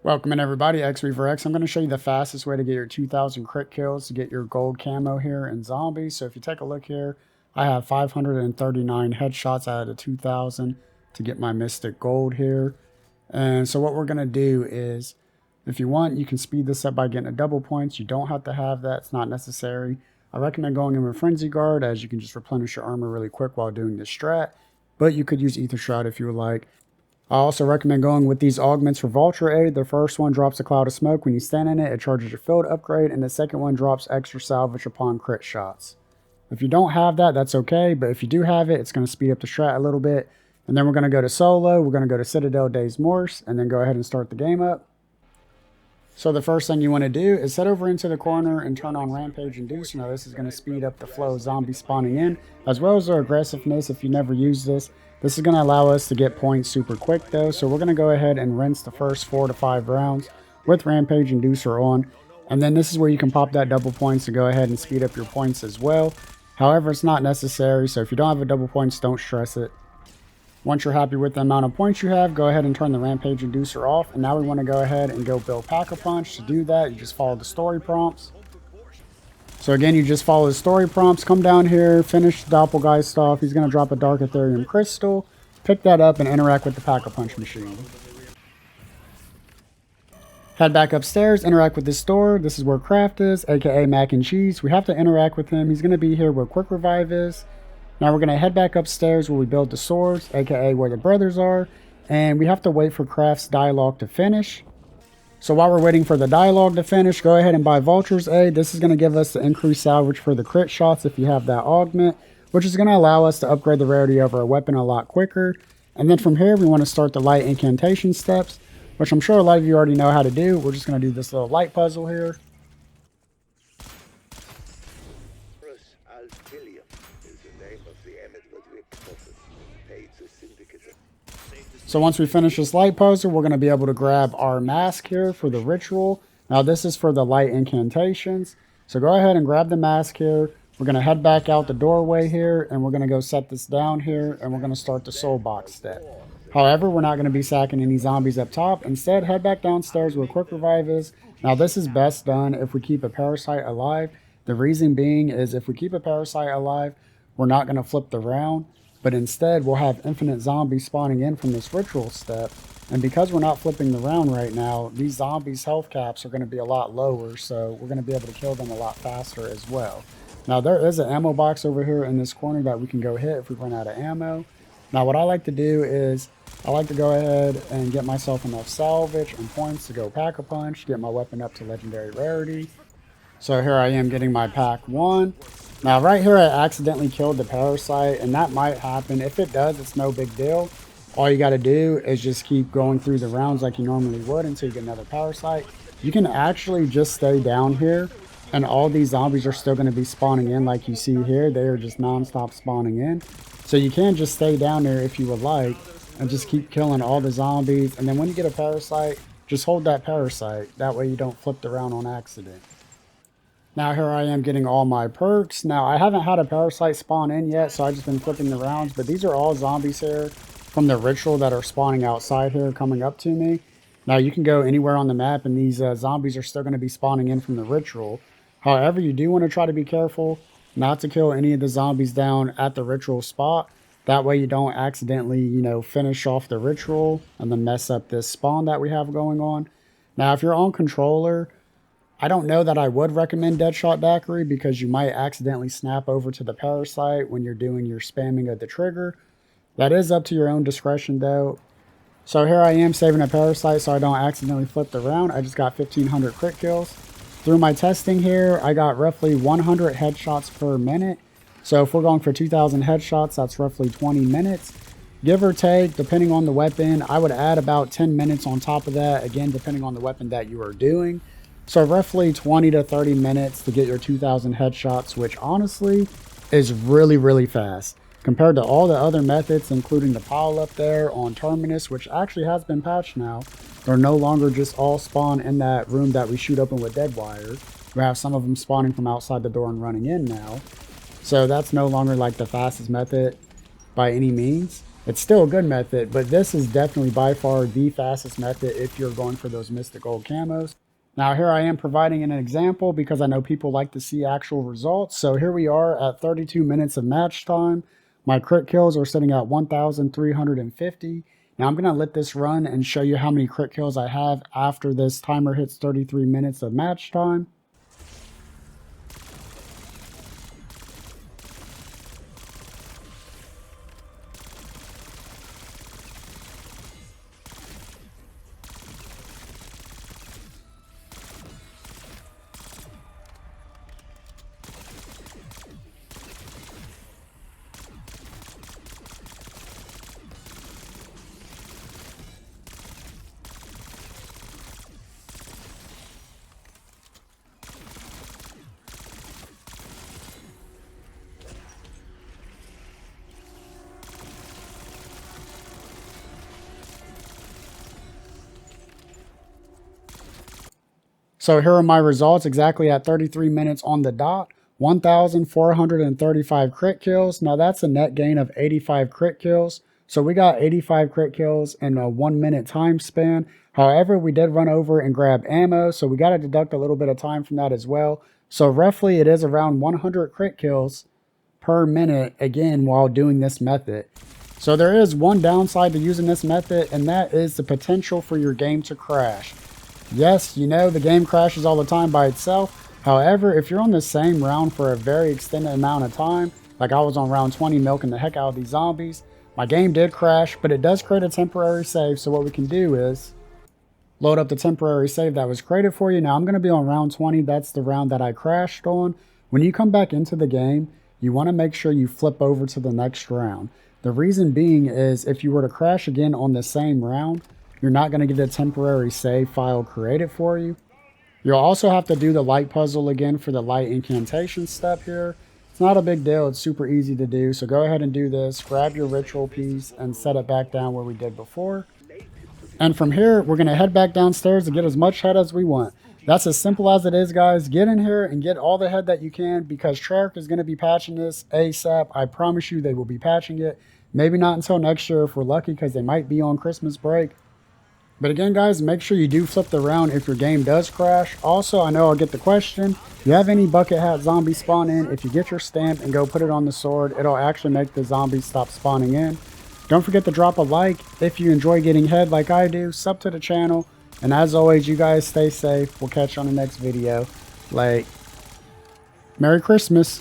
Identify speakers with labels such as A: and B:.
A: Welcome in everybody, X I'm going to show you the fastest way to get your 2000 crit kills to get your gold camo here in zombies. So if you take a look here, I have 539 headshots out of the 2000 to get my mystic gold here. And so what we're going to do is, if you want, you can speed this up by getting a double points. You don't have to have that, it's not necessary. I recommend going in with Frenzy Guard, as you can just replenish your armor really quick while doing this strat. But you could use Ether Shroud if you would like. I also recommend going with these augments for Vulture Aid. The first one drops a cloud of smoke when you stand in it. It charges your field upgrade. And the second one drops extra salvage upon crit shots. If you don't have that, that's okay. But if you do have it, it's going to speed up the strat a little bit. And then we're going to go to solo. We're going to go to Citadel Days Morse. And then go ahead and start the game up. So the first thing you want to do is head over into the corner and turn on Rampage Induce. Now this is going to speed up the flow of zombies spawning in, as well as their aggressiveness if you never use this. This is going to allow us to get points super quick though, so we're going to go ahead and rinse the first 4 to 5 rounds with Rampage Inducer on. And then this is where you can pop that double points to go ahead and speed up your points as well. However, it's not necessary, so if you don't have a double points, don't stress it. Once you're happy with the amount of points you have, go ahead and turn the Rampage Inducer off. And now we want to go ahead and go build Pack-a-Punch. To do that, you just follow the story prompts. So again, you just follow the story prompts, come down here, finish the Doppelgeist off. He's going to drop a Dark Ethereum Crystal. Pick that up and interact with the Pack-a-Punch machine. Head back upstairs, interact with this store. This is where Craft is, aka Mac and Cheese. We have to interact with him. He's going to be here where Quick Revive is. Now we're going to head back upstairs where we build the swords, aka where the brothers are. And we have to wait for Craft's dialogue to finish. So while we're waiting for the dialogue to finish, go ahead and buy Vulture's Aid. This is going to give us the increased salvage for the crit shots if you have that augment, which is going to allow us to upgrade the rarity of our weapon a lot quicker. And then from here, we want to start the light incantation steps, which I'm sure a lot of you already know how to do. We're just going to do this little light puzzle here. So once we finish this light puzzle, we're going to be able to grab our mask here for the ritual. Now this is for the light incantations. So go ahead and grab the mask here. We're going to head back out the doorway here, and we're going to go set this down here, and we're going to start the soul box step. However, we're not going to be sacking any zombies up top. Instead, head back downstairs where Quick Revive is. Now this is best done if we keep a parasite alive. The reason being is if we keep a parasite alive, we're not going to flip the round. But instead, we'll have infinite zombies spawning in from this ritual step. And because we're not flipping the round right now, these zombies' health caps are going to be a lot lower. So we're going to be able to kill them a lot faster as well. Now, there is an ammo box over here in this corner that we can go hit if we run out of ammo. Now, what I like to do is I like to go ahead and get myself enough salvage and points to go Pack-a-Punch, get my weapon up to legendary rarity. So here I am getting my pack 1. Now right here I accidentally killed the parasite, and that might happen. If it does, it's no big deal. All you got to do is just keep going through the rounds like you normally would until you get another parasite. You can actually just stay down here, and all these zombies are still going to be spawning in like you see here. They are just non-stop spawning in. So you can just stay down there if you would like and just keep killing all the zombies. And then when you get a parasite, just hold that parasite. That way you don't flip the round on accident. Now here I am getting all my perks. Now I haven't had a parasite spawn in yet, so I've just been flipping the rounds. But these are all zombies here from the ritual that are spawning outside here coming up to me. Now you can go anywhere on the map, and these zombies are still going to be spawning in from the ritual. However, you do want to try to be careful not to kill any of the zombies down at the ritual spot. That way you don't accidentally, finish off the ritual and then mess up this spawn that we have going on. Now if you're on controller, I don't know that I would recommend Deadshot Daiquiri because you might accidentally snap over to the parasite when you're doing your spamming of the trigger. That is up to your own discretion though. So here I am saving a parasite so I don't accidentally flip the round. I just got 1500 crit kills. Through my testing here, I got roughly 100 headshots per minute. So if we're going for 2000 headshots, that's roughly 20 minutes. Give or take, depending on the weapon, I would add about 10 minutes on top of that, again, depending on the weapon that you are doing. So roughly 20 to 30 minutes to get your 2000 headshots, which honestly is really, really fast. Compared to all the other methods, including the pile up there on Terminus, which actually has been patched now. They're no longer just all spawn in that room that we shoot open with dead wire. We have some of them spawning from outside the door and running in now. So that's no longer like the fastest method by any means. It's still a good method, but this is definitely by far the fastest method if you're going for those Mystic Gold camos. Now here I am providing an example because I know people like to see actual results. So here we are at 32 minutes of match time. My crit kills are sitting at 1,350. Now I'm going to let this run and show you how many crit kills I have after this timer hits 33 minutes of match time. So here are my results exactly at 33 minutes on the dot. 1,435 crit kills. Now that's a net gain of 85 crit kills. So we got 85 crit kills in a 1 minute time span. However, we did run over and grab ammo, so we got to deduct a little bit of time from that as well. So roughly it is around 100 crit kills per minute, again, while doing this method. So there is one downside to using this method, and that is the potential for your game to crash. Yes, you know, the game crashes all the time by itself. However, if you're on the same round for a very extended amount of time, like I was on round 20 milking the heck out of these zombies, my game did crash, but it does create a temporary save. So what we can do is load up the temporary save that was created for you. Now I'm going to be on round 20. That's the round that I crashed on. When you come back into the game, you want to make sure you flip over to the next round. The reason being is if you were to crash again on the same round, you're not going to get a temporary save file created for you. You'll also have to do the light puzzle again for the light incantation step here. It's not a big deal. It's super easy to do. So go ahead and do this. Grab your ritual piece and set it back down where we did before. And from here, we're going to head back downstairs to get as much head as we want. That's as simple as it is, guys. Get in here and get all the head that you can because Treyarch is going to be patching this ASAP. I promise you they will be patching it. Maybe not until next year if we're lucky because they might be on Christmas break. But again, guys, make sure you do flip the round if your game does crash. Also, I know I'll get the question. If you have any bucket hat zombies spawn in, if you get your stamp and go put it on the sword, it'll actually make the zombies stop spawning in. Don't forget to drop a like. If you enjoy getting head like I do, sub to the channel. And as always, you guys stay safe. We'll catch you on the next video. Merry Christmas.